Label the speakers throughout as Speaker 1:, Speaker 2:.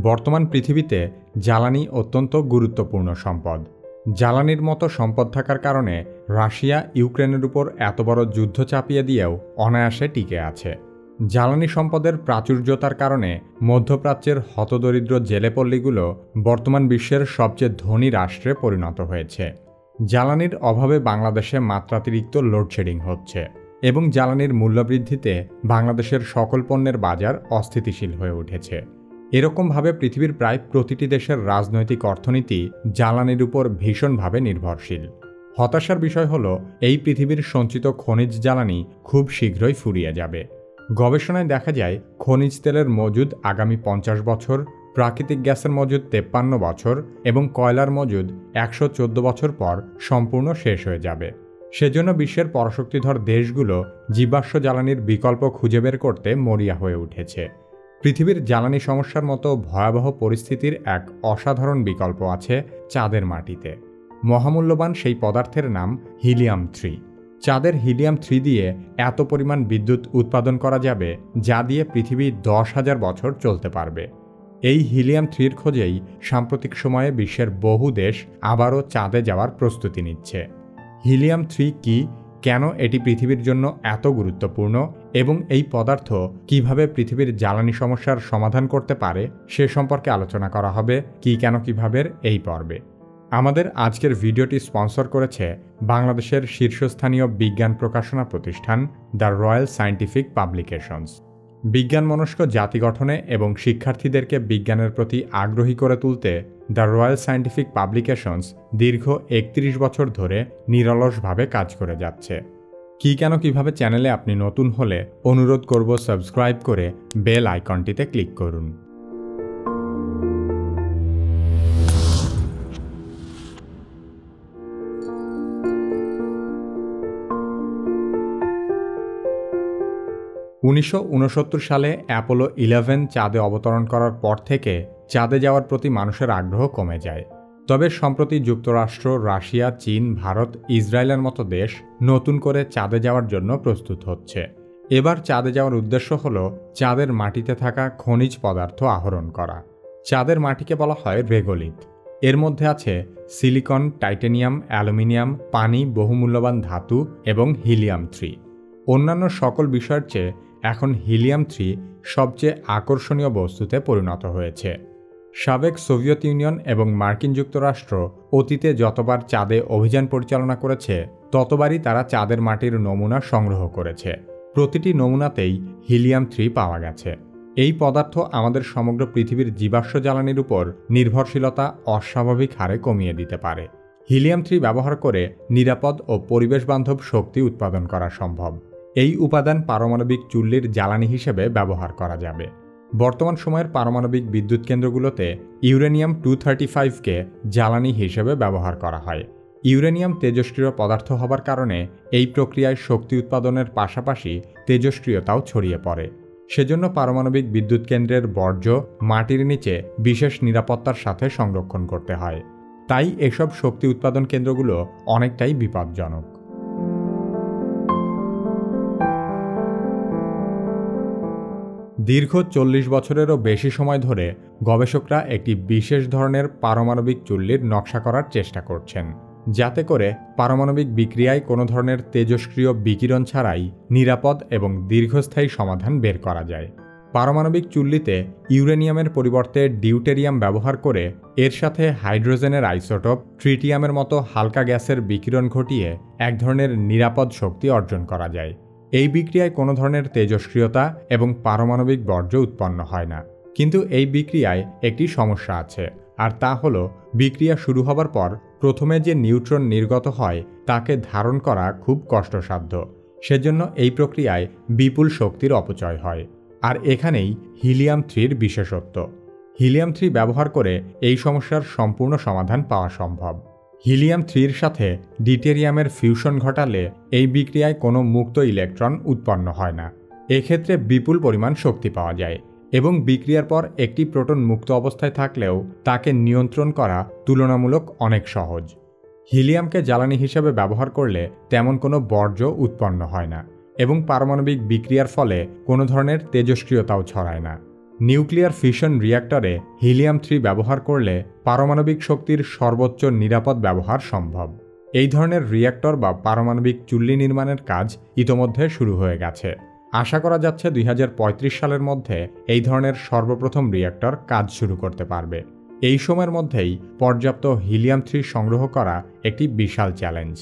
Speaker 1: বর্তমান পৃথিবীতে জ্বালানি অত্যন্ত গুরুত্বপূর্ণ সম্পদ। জ্বালানির মতো সম্পদ থাকার কারণে রাশিয়া ইউক্রেনের উপর এত বড় যুদ্ধ চাপিয়ে দিয়েও অনায়াসে টিকে আছে। জ্বালানি সম্পদের প্রাচুর্যতার কারণে মধ্যপ্রাচ্যের হতদরিদ্র জেলেপল্লীগুলো বর্তমান বিশ্বের সবচেয়ে ধনী রাষ্ট্রে পরিণত হয়েছে। জ্বালানির অভাবে বাংলাদেশে মাত্রাতিরিক্ত লোডশেডিং হচ্ছে এবং জ্বালানির মূল্যবৃদ্ধিতে বাংলাদেশের সকল পণ্যের বাজার অস্থিতিশীল হয়ে উঠেছে। এরকমভাবে পৃথিবীর প্রায় প্রতিটি দেশের রাজনৈতিক অর্থনীতি জ্বালানির উপর ভীষণভাবে নির্ভরশীল। হতাশার বিষয় হলো এই পৃথিবীর সঞ্চিত খনিজ জ্বালানি খুব শীঘ্রই ফুরিয়ে যাবে। গবেষণায় দেখা যায় খনিজ তেলের মজুদ আগামী 50 বছর, প্রাকৃতিক গ্যাসের মজুদ 53 বছর এবং কয়লার মজুদ 114 বছর পর সম্পূর্ণ শেষ হয়ে যাবে। সেজন্য বিশ্বের পরাশক্তিধর দেশগুলো জীবাশ্ম জ্বালানির বিকল্প খুঁজে বের করতে মরিয়া হয়ে উঠেছে। পৃথিবীর জ্বালানি সমস্যার মতো ভয়াবহ পরিস্থিতির এক অসাধারণ বিকল্প আছে চাঁদের মাটিতে। মহামূল্যবান সেই পদার্থের নাম হিলিয়াম-3। চাঁদের হিলিয়াম-3 দিয়ে এত পরিমাণ বিদ্যুৎ উৎপাদন করা যাবে যা দিয়ে পৃথিবী 10,000 বছর চলতে পারবে। এই হিলিয়াম-3-র খোঁজেই সাম্প্রতিক সময়ে বিশ্বের বহু দেশ আবারও চাঁদে যাওয়ার প্রস্তুতি নিচ্ছে। হিলিয়াম-3 কি, কেন এটি পৃথিবীর জন্য এত গুরুত্বপূর্ণ এবং এই পদার্থ কিভাবে পৃথিবীর জ্বালানি সমস্যার সমাধান করতে পারে সে সম্পর্কে আলোচনা করা হবে কি কেন কিভাবে এই পর্বে। আমাদের আজকের ভিডিওটি স্পন্সর করেছে বাংলাদেশের শীর্ষস্থানীয় বিজ্ঞান প্রকাশনা প্রতিষ্ঠান দ্য রয়্যাল সায়েন্টিফিক পাবলিকেশনস। বিজ্ঞানমনস্ক জাতি গঠনে এবং শিক্ষার্থীদেরকে বিজ্ঞানের প্রতি আগ্রহী করে তুলতে দ্য রয়্যাল সায়েন্টিফিক পাবলিকেশনস দীর্ঘ 31 বছর ধরে নিরলসভাবে কাজ করে যাচ্ছে। কি কেন কিভাবে চ্যানেলে আপনি নতুন হলে অনুরোধ করব সাবস্ক্রাইব করে বেল আইকনটিতে ক্লিক করুন। (1969) সালে অ্যাপোলো 11 চাঁদে অবতরণ করার পর থেকে চাঁদে যাওয়ার প্রতি মানুষের আগ্রহ কমে যায়। তবে সম্প্রতি যুক্তরাষ্ট্র, রাশিয়া, চীন, ভারত, ইসরায়েলের মতো দেশ নতুন করে চাঁদে যাওয়ার জন্য প্রস্তুত হচ্ছে। এবার চাঁদে যাওয়ার উদ্দেশ্য হল চাঁদের মাটিতে থাকা খনিজ পদার্থ আহরণ করা। চাঁদের মাটিকে বলা হয় রেগোলিথ। এর মধ্যে আছে সিলিকন, টাইটানিয়াম, অ্যালুমিনিয়াম, পানি, বহুমূল্যবান ধাতু এবং হিলিয়াম-3। অন্যান্য সকল বিষয়ের চেয়ে এখন হিলিয়াম-3 সবচেয়ে আকর্ষণীয় বস্তুতে পরিণত হয়েছে। সাবেক সোভিয়েত ইউনিয়ন এবং মার্কিন যুক্তরাষ্ট্র অতীতে যতবার চাঁদে অভিযান পরিচালনা করেছে ততবারই তারা চাঁদের মাটির নমুনা সংগ্রহ করেছে। প্রতিটি নমুনাতেই হিলিয়াম-3 পাওয়া গেছে। এই পদার্থ আমাদের সমগ্র পৃথিবীর জীবাশ্ম জ্বালানির উপর নির্ভরশীলতা অস্বাভাবিক হারে কমিয়ে দিতে পারে। হিলিয়াম-3 ব্যবহার করে নিরাপদ ও পরিবেশবান্ধব শক্তি উৎপাদন করা সম্ভব। এই উপাদান পারমাণবিক চুল্লির জ্বালানি হিসেবে ব্যবহার করা যাবে। বর্তমান সময়ের পারমাণবিক বিদ্যুৎ কেন্দ্রগুলোতে ইউরেনিয়াম-235কে জ্বালানি হিসেবে ব্যবহার করা হয়। ইউরেনিয়াম তেজস্ক্রিয় পদার্থ হবার কারণে এই প্রক্রিয়ায় শক্তি উৎপাদনের পাশাপাশি তেজস্ক্রিয়তাও ছড়িয়ে পড়ে। সেজন্য পারমাণবিক বিদ্যুৎ কেন্দ্রের বর্জ্য মাটির নিচে বিশেষ নিরাপত্তার সাথে সংরক্ষণ করতে হয়। তাই এসব শক্তি উৎপাদন কেন্দ্রগুলো অনেকটাই বিপজ্জনক। দীর্ঘ 40 বছরেরও বেশি সময় ধরে গবেষকরা একটি বিশেষ ধরনের পারমাণবিক চুল্লির নকশা করার চেষ্টা করছেন, যাতে করে পারমাণবিক বিক্রিয়ায় কোনো ধরনের তেজস্ক্রিয় বিকিরণ ছাড়াই নিরাপদ এবং দীর্ঘস্থায়ী সমাধান বের করা যায়। পারমাণবিক চুল্লিতে ইউরেনিয়ামের পরিবর্তে ডিউটেরিয়াম ব্যবহার করে এর সাথে হাইড্রোজেনের আইসোটোপ, ট্রিটিয়ামের মতো হালকা গ্যাসের বিকিরণ ঘটিয়ে এক ধরনের নিরাপদ শক্তি অর্জন করা যায়। এই বিক্রিয়ায় কোনো ধরনের তেজস্ক্রিয়তা এবং পারমাণবিক বর্জ্য উৎপন্ন হয় না। কিন্তু এই বিক্রিয়ায় একটি সমস্যা আছে, আর তা হলো বিক্রিয়া শুরু হবার পর প্রথমে যে নিউট্রন নির্গত হয় তাকে ধারণ করা খুব কষ্টসাধ্য। সেজন্য এই প্রক্রিয়ায় বিপুল শক্তির অপচয় হয়। আর এখানেই হিলিয়াম-3-র বিশেষত্ব। হিলিয়াম-3 ব্যবহার করে এই সমস্যার সম্পূর্ণ সমাধান পাওয়া সম্ভব। হিলিয়াম-3-র সাথে ডিটেরিয়ামের ফিউশন ঘটালে এই বিক্রিয়ায় কোনো মুক্ত ইলেকট্রন উৎপন্ন হয় না। এক্ষেত্রে বিপুল পরিমাণ শক্তি পাওয়া যায় এবং বিক্রিয়ার পর একটি প্রোটন মুক্ত অবস্থায় থাকলেও তাকে নিয়ন্ত্রণ করা তুলনামূলক অনেক সহজ। হিলিয়ামকে জ্বালানি হিসেবে ব্যবহার করলে তেমন কোনো বর্জ্য উৎপন্ন হয় না এবং পারমাণবিক বিক্রিয়ার ফলে কোনো ধরনের তেজস্ক্রিয়তাও ছড়ায় না। নিউক্লিয়ার ফিশন রিঅ্যাক্টরে হিলিয়াম-3 ব্যবহার করলে পারমাণবিক শক্তির সর্বোচ্চ নিরাপদ ব্যবহার সম্ভব। এই ধরনের রিঅ্যাক্টর বা পারমাণবিক চুল্লি নির্মাণের কাজ ইতোমধ্যে শুরু হয়ে গেছে। আশা করা যাচ্ছে 2035 সালের মধ্যে এই ধরনের সর্বপ্রথম রিঅ্যাক্টর কাজ শুরু করতে পারবে। এই সময়ের মধ্যেই পর্যাপ্ত হিলিয়াম-3 সংগ্রহ করা একটি বিশাল চ্যালেঞ্জ।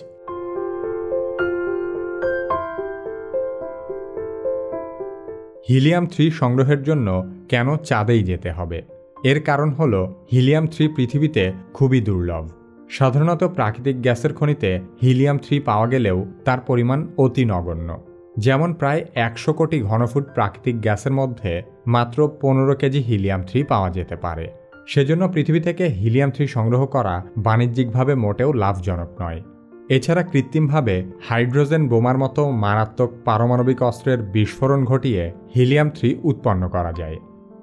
Speaker 1: হিলিয়াম-3 সংগ্রহের জন্য কেন চাঁদেই যেতে হবে? এর কারণ হল হিলিয়াম-3 পৃথিবীতে খুবই দুর্লভ। সাধারণত প্রাকৃতিক গ্যাসের খনিতে হিলিয়াম-3 পাওয়া গেলেও তার পরিমাণ অতি নগণ্য। যেমন প্রায় 100 কোটি ঘনফুট প্রাকৃতিক গ্যাসের মধ্যে মাত্র 15 কেজি হিলিয়াম-3 পাওয়া যেতে পারে। সেজন্য পৃথিবী থেকে হিলিয়াম-3 সংগ্রহ করা বাণিজ্যিকভাবে মোটেও লাভজনক নয়। এছাড়া কৃত্রিমভাবে হাইড্রোজেন বোমার মতো মারাত্মক পারমাণবিক অস্ত্রের বিস্ফোরণ ঘটিয়ে হিলিয়াম-3 উৎপন্ন করা যায়,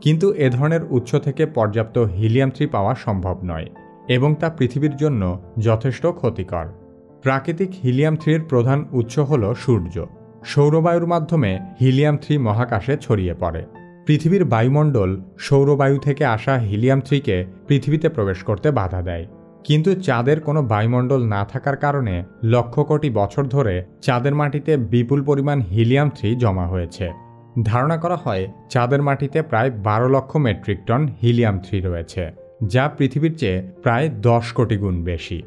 Speaker 1: কিন্তু এ ধরনের উৎস থেকে পর্যাপ্ত হিলিয়াম-3 পাওয়া সম্ভব নয় এবং তা পৃথিবীর জন্য যথেষ্ট ক্ষতিকর। প্রাকৃতিক হিলিয়াম-3 প্রধান উৎস হল সূর্য। সৌরবায়ুর মাধ্যমে হিলিয়াম-3 মহাকাশে ছড়িয়ে পড়ে। পৃথিবীর বায়ুমণ্ডল সৌরবায়ু থেকে আসা হিলিয়াম-3কে পৃথিবীতে প্রবেশ করতে বাধা দেয়, কিন্তু চাঁদের কোনো বায়ুমণ্ডল না থাকার কারণে লক্ষ কোটি বছর ধরে চাঁদের মাটিতে বিপুল পরিমাণ হিলিয়াম-3 জমা হয়েছে। ধারণা করা হয় চাঁদের মাটিতে প্রায় 12 লক্ষ মেট্রিক টন হিলিয়াম-3 রয়েছে, যা পৃথিবীর চেয়ে প্রায় 10 কোটি গুণ বেশি।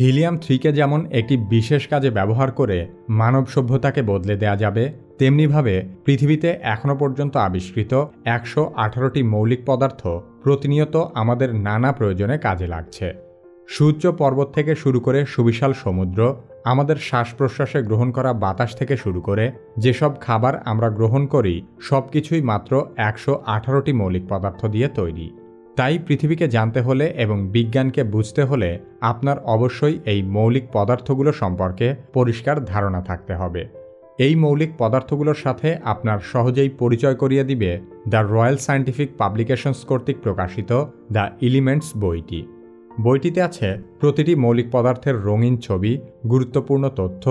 Speaker 1: হিলিয়াম-3কে যেমন একটি বিশেষ কাজে ব্যবহার করে মানব সভ্যতাকে বদলে দেয়া যাবে, তেমনিভাবে পৃথিবীতে এখনও পর্যন্ত আবিষ্কৃত 118টি মৌলিক পদার্থ প্রতিনিয়ত আমাদের নানা প্রয়োজনে কাজে লাগছে। সুউচ্চ পর্বত থেকে শুরু করে সুবিশাল সমুদ্র, আমাদের শ্বাস প্রশ্বাসে গ্রহণ করা বাতাস থেকে শুরু করে যেসব খাবার আমরা গ্রহণ করি, সবকিছুই মাত্র 118টি মৌলিক পদার্থ দিয়ে তৈরি। তাই পৃথিবীকে জানতে হলে এবং বিজ্ঞানকে বুঝতে হলে আপনার অবশ্যই এই মৌলিক পদার্থগুলো সম্পর্কে পরিষ্কার ধারণা থাকতে হবে। এই মৌলিক পদার্থগুলোর সাথে আপনার সহজেই পরিচয় করিয়ে দিবে দ্য রয়্যাল সায়েন্টিফিক পাবলিকেশনস কর্তৃক প্রকাশিত দ্য এলিমেন্টস বইটি। বইটিতে আছে প্রতিটি মৌলিক পদার্থের রঙিন ছবি, গুরুত্বপূর্ণ তথ্য,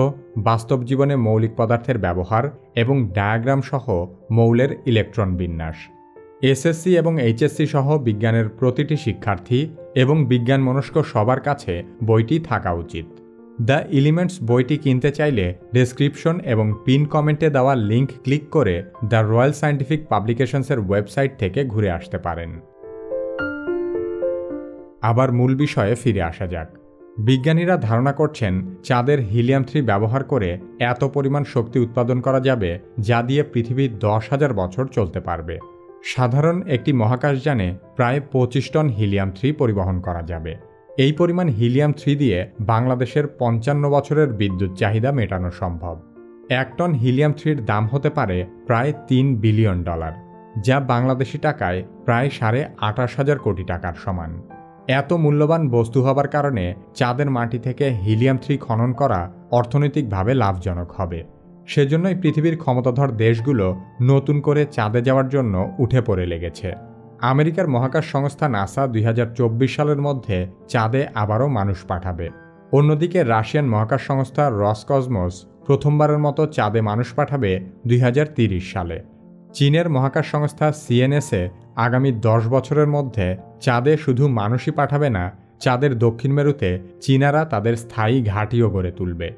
Speaker 1: বাস্তব জীবনে মৌলিক পদার্থের ব্যবহার এবং ডায়াগ্রাম সহ মৌলের ইলেকট্রন বিন্যাস। এসএসসি এবং এইচএসসি সহ বিজ্ঞানের প্রতিটি শিক্ষার্থী এবং বিজ্ঞানমনস্ক সবার কাছে বইটি থাকা উচিত। দ্য এলিমেন্টস বইটি কিনতে চাইলে ডেসক্রিপশন এবং পিন কমেন্টে দেওয়া লিঙ্ক ক্লিক করে দ্য রয়্যাল সায়েন্টিফিক পাবলিকেশনসের ওয়েবসাইট থেকে ঘুরে আসতে পারেন। আবার মূল বিষয়ে ফিরে আসা যাক। বিজ্ঞানীরা ধারণা করছেন চাঁদের হিলিয়াম-3 ব্যবহার করে এত পরিমাণ শক্তি উৎপাদন করা যাবে যা দিয়ে পৃথিবী 10,000 বছর চলতে পারবে। সাধারণ একটি মহাকাশযানে প্রায় 25 টন হিলিয়াম-3 পরিবহন করা যাবে। এই পরিমাণ হিলিয়াম-3 দিয়ে বাংলাদেশের 55 বছরের বিদ্যুৎ চাহিদা মেটানো সম্ভব। 1 টন হিলিয়াম-3-র দাম হতে পারে প্রায় $3 বিলিয়ন, যা বাংলাদেশি টাকায় প্রায় 28,500 কোটি টাকার সমান। এত মূল্যবান বস্তু হবার কারণে চাঁদের মাটি থেকে হিলিয়াম-3 খনন করা অর্থনৈতিকভাবে লাভজনক হবে। সেজন্যই পৃথিবীর ক্ষমতাধর দেশগুলো নতুন করে চাঁদে যাওয়ার জন্য উঠে পড়ে লেগেছে। আমেরিকার মহাকাশ সংস্থা নাসা 2024 সালের মধ্যে চাঁদে আবারও মানুষ পাঠাবে। অন্যদিকে রাশিয়ান মহাকাশ সংস্থা রসকসমস প্রথমবারের মতো চাঁদে মানুষ পাঠাবে 2030 সালে। চীনের মহাকাশ সংস্থা সিএনএসএ আগামী 10 বছরের মধ্যে চাঁদে শুধু মানুষই পাঠাবে না, চাঁদের দক্ষিণ মেরুতে চীনারা তাদের স্থায়ী ঘাঁটিও গড়ে তুলবে।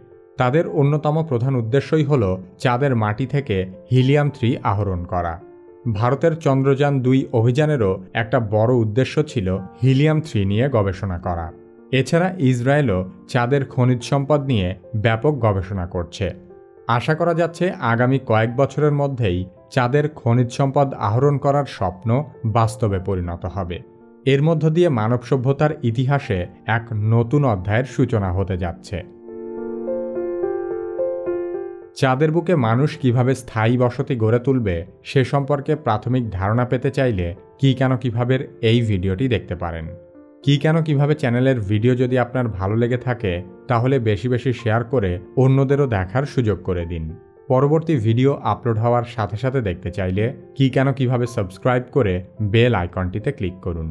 Speaker 1: তাদের অন্যতম প্রধান উদ্দেশ্যই হল চাঁদের মাটি থেকে হিলিয়াম-3 আহরণ করা। ভারতের চন্দ্রযান-2 অভিযানেরও একটা বড় উদ্দেশ্য ছিল হিলিয়াম-3 নিয়ে গবেষণা করা। এছাড়া ইসরায়েলও চাঁদের খনিজ সম্পদ নিয়ে ব্যাপক গবেষণা করছে। আশা করা যাচ্ছে আগামী কয়েক বছরের মধ্যেই চাঁদের খনিজ সম্পদ আহরণ করার স্বপ্ন বাস্তবে পরিণত হবে। এর মধ্য দিয়ে মানব সভ্যতার ইতিহাসে এক নতুন অধ্যায়ের সূচনা হতে যাচ্ছে। চাঁদের বুকে মানুষ কিভাবে স্থায়ী বসতি গড়ে তুলবে সে সম্পর্কে প্রাথমিক ধারণা পেতে চাইলে কি কেন কিভাবে এই ভিডিওটি দেখতে পারেন। কি কেন কিভাবে চ্যানেলের ভিডিও যদি আপনার ভালো লেগে থাকে তাহলে বেশি বেশি শেয়ার করে অন্যদেরও দেখার সুযোগ করে দিন। পরবর্তী ভিডিও আপলোড হওয়ার সাথে সাথে দেখতে চাইলে কি কেন কিভাবে সাবস্ক্রাইব করে বেল আইকনটিতে ক্লিক করুন।